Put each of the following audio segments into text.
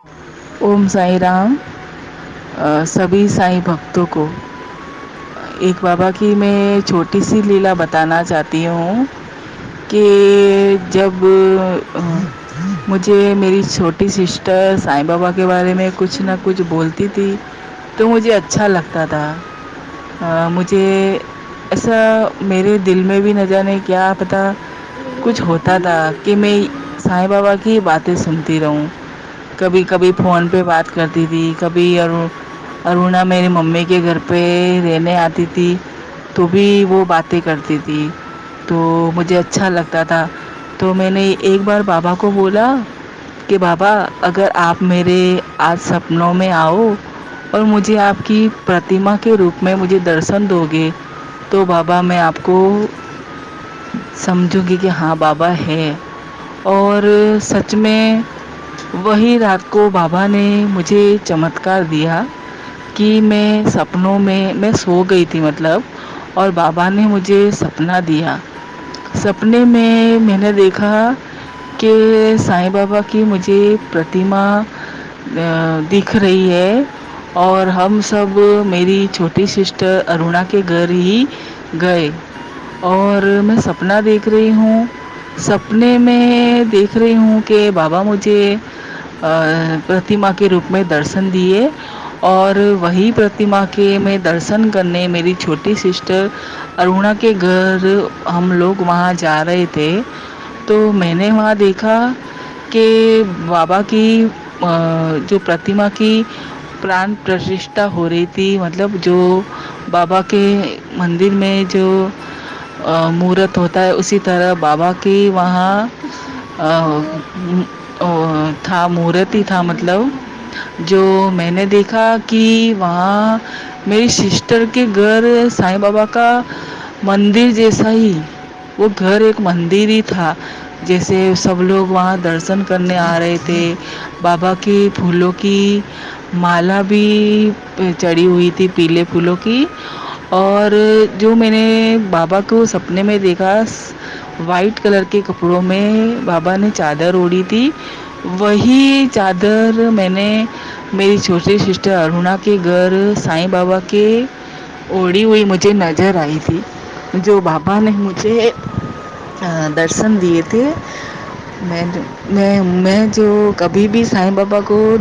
ओम साई राम। सभी साईं भक्तों को एक बाबा की मैं छोटी सी लीला बताना चाहती हूँ कि जब मुझे मेरी छोटी सिस्टर साईं बाबा के बारे में कुछ ना कुछ बोलती थी तो मुझे अच्छा लगता था। मुझे ऐसा मेरे दिल में भी न जाने क्या पता कुछ होता था कि मैं साईं बाबा की बातें सुनती रहूं। कभी कभी फ़ोन पे बात करती थी, कभी अरुणा मेरी मम्मी के घर पे रहने आती थी तो भी वो बातें करती थी, तो मुझे अच्छा लगता था। तो मैंने एक बार बाबा को बोला कि बाबा, अगर आप मेरे आज सपनों में आओ और मुझे आपकी प्रतिमा के रूप में मुझे दर्शन दोगे तो बाबा मैं आपको समझूंगी कि हाँ बाबा है। और सच में वही रात को बाबा ने मुझे चमत्कार दिया कि मैं सो गई थी मतलब, और बाबा ने मुझे सपना दिया। सपने में मैंने देखा कि साईं बाबा की मुझे प्रतिमा दिख रही है और हम सब मेरी छोटी सिस्टर अरुणा के घर ही गए और मैं सपना देख रही हूँ। सपने में देख रही हूँ कि बाबा मुझे प्रतिमा के रूप में दर्शन दिए और वही प्रतिमा के मैं दर्शन करने मेरी छोटी सिस्टर अरुणा के घर हम लोग वहाँ जा रहे थे। तो मैंने वहाँ देखा कि बाबा की जो प्रतिमा की प्राण प्रतिष्ठा हो रही थी, मतलब जो बाबा के मंदिर में जो मूर्त होता है उसी तरह बाबा की वहाँ था, मूर्त ही था। मतलब जो मैंने देखा कि वहाँ मेरी सिस्टर के घर साईं बाबा का मंदिर जैसा ही, वो घर एक मंदिर ही था। जैसे सब लोग वहाँ दर्शन करने आ रहे थे। बाबा की फूलों की माला भी चढ़ी हुई थी, पीले फूलों की। और जो मैंने बाबा को सपने में देखा, वाइट कलर के कपड़ों में बाबा ने चादर ओढ़ी थी, वही चादर मैंने मेरी छोटी सिस्टर अरुणा के घर साईं बाबा के ओढ़ी हुई मुझे नज़र आई थी। जो बाबा ने मुझे दर्शन दिए थे। मैं जो कभी भी साईं बाबा को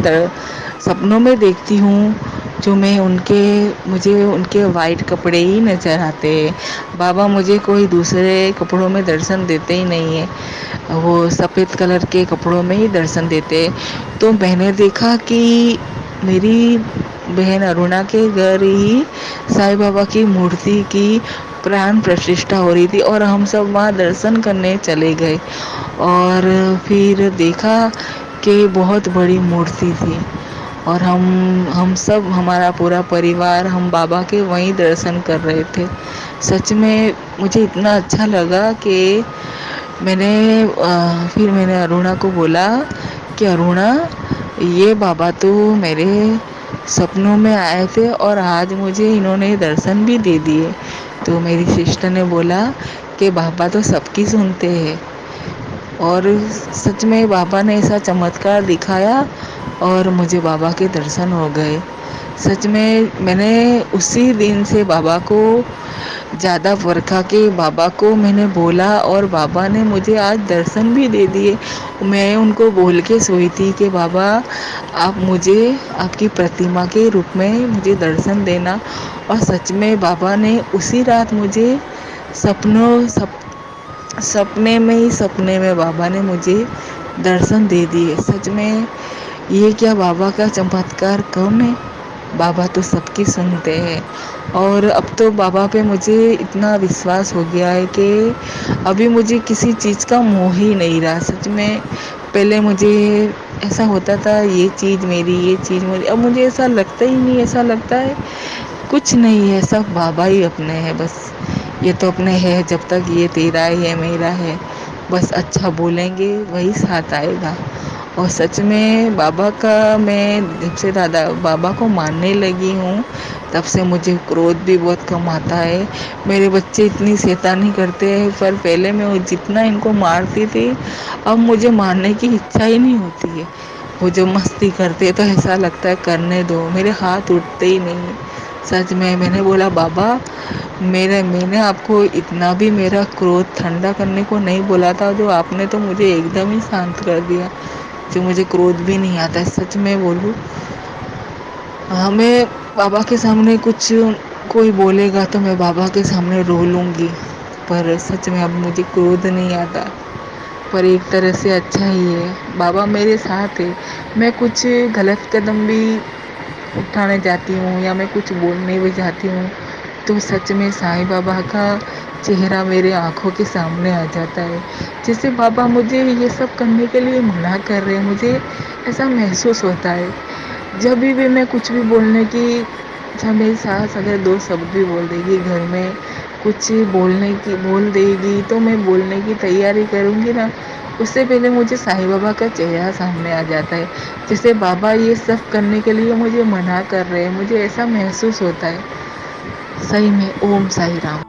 सपनों में देखती हूँ, जो मुझे उनके वाइट कपड़े ही नज़र आते हैं। बाबा मुझे कोई दूसरे कपड़ों में दर्शन देते ही नहीं है, वो सफ़ेद कलर के कपड़ों में ही दर्शन देते। तो मैंने देखा कि मेरी बहन अरुणा के घर ही साईं बाबा की मूर्ति की प्राण प्रतिष्ठा हो रही थी और हम सब वहाँ दर्शन करने चले गए। और फिर देखा कि बहुत बड़ी मूर्ति थी और हम सब, हमारा पूरा परिवार, हम बाबा के वहीं दर्शन कर रहे थे। सच में मुझे इतना अच्छा लगा कि फिर मैंने अरुणा को बोला कि अरुणा, ये बाबा तो मेरे सपनों में आए थे और आज मुझे इन्होंने दर्शन भी दे दिए। तो मेरी सिस्टर ने बोला कि बाबा तो सबकी सुनते हैं। और सच में बाबा ने ऐसा चमत्कार दिखाया और मुझे बाबा के दर्शन हो गए। सच में मैंने उसी दिन से बाबा को ज़्यादा परखा के बाबा को मैंने बोला और बाबा ने मुझे आज दर्शन भी दे दिए। मैं उनको बोल के सोई थी कि बाबा, आप मुझे आपकी प्रतिमा के रूप में मुझे दर्शन देना। और सच में बाबा ने उसी रात मुझे सपने में बाबा ने मुझे दर्शन दे दिए। सच में ये क्या बाबा का चमत्कार कम है। बाबा तो सबकी सुनते हैं। और अब तो बाबा पे मुझे इतना विश्वास हो गया है कि अभी मुझे किसी चीज़ का मोह ही नहीं रहा। सच में पहले मुझे ऐसा होता था, ये चीज़ मेरी, ये चीज़ मेरी। अब मुझे ऐसा लगता ही नहीं, ऐसा लगता है कुछ नहीं है, सब बाबा ही अपने हैं। बस ये तो अपने है, जब तक ये तेरा है, ये मेरा है, बस अच्छा बोलेंगे वही साथ आएगा। और सच में बाबा का, मैं जब से दादा बाबा को मानने लगी हूँ तब से मुझे क्रोध भी बहुत कम आता है। मेरे बच्चे इतनी शैतानी करते हैं, पर पहले मैं जितना इनको मारती थी, अब मुझे मारने की इच्छा ही नहीं होती है। وہ جو مستی کرتے تو ایسا لگتا ہے کرنے دو، میرے ہاتھ اٹھتے ہی نہیں ہیں۔ سچ میں نے بولا بابا میں نے آپ کو اتنا بھی میرا کرودھ ٹھنڈا کرنے کو نہیں بولا تھا، جو آپ نے تو مجھے ایک دم ہی شانت کر دیا، جو مجھے کرودھ بھی نہیں آتا ہے۔ سچ میں بولوں، ہمیں بابا کے سامنے کچھ کوئی بولے گا تو میں بابا کے سامنے رو لوں گی، پر سچ میں اب مجھے کرودھ نہیں آتا، پر ایک طرح سے اچھا ہی ہے، بابا میرے ساتھ ہے۔ میں کچھ غلط قدم بھی اٹھانے جاتی ہوں یا میں کچھ بولنے بھی جاتی ہوں تو سچ میں سائیں بابا کا چہرہ میرے آنکھوں کے سامنے آ جاتا ہے، جیسے بابا مجھے یہ سب کرنے کے لیے منع کر رہے ہیں۔ مجھے ایسا محسوس ہوتا ہے جب بھی میں کچھ بھی بولنے کی، جب میری ساس اگر دو شبد بھی بول دے گی گھر میں، کچھ بول دے گی تو میں بولنے کی تیاری کروں گی نا، اس سے پہلے مجھے سائیں بابا کا چہرہ سامنے آ جاتا ہے، جیسے بابا یہ سب کرنے کے لیے مجھے منع کر رہے ہیں، مجھے ایسا محسوس ہوتا ہے۔ صحیح میں اوم سائیں رام۔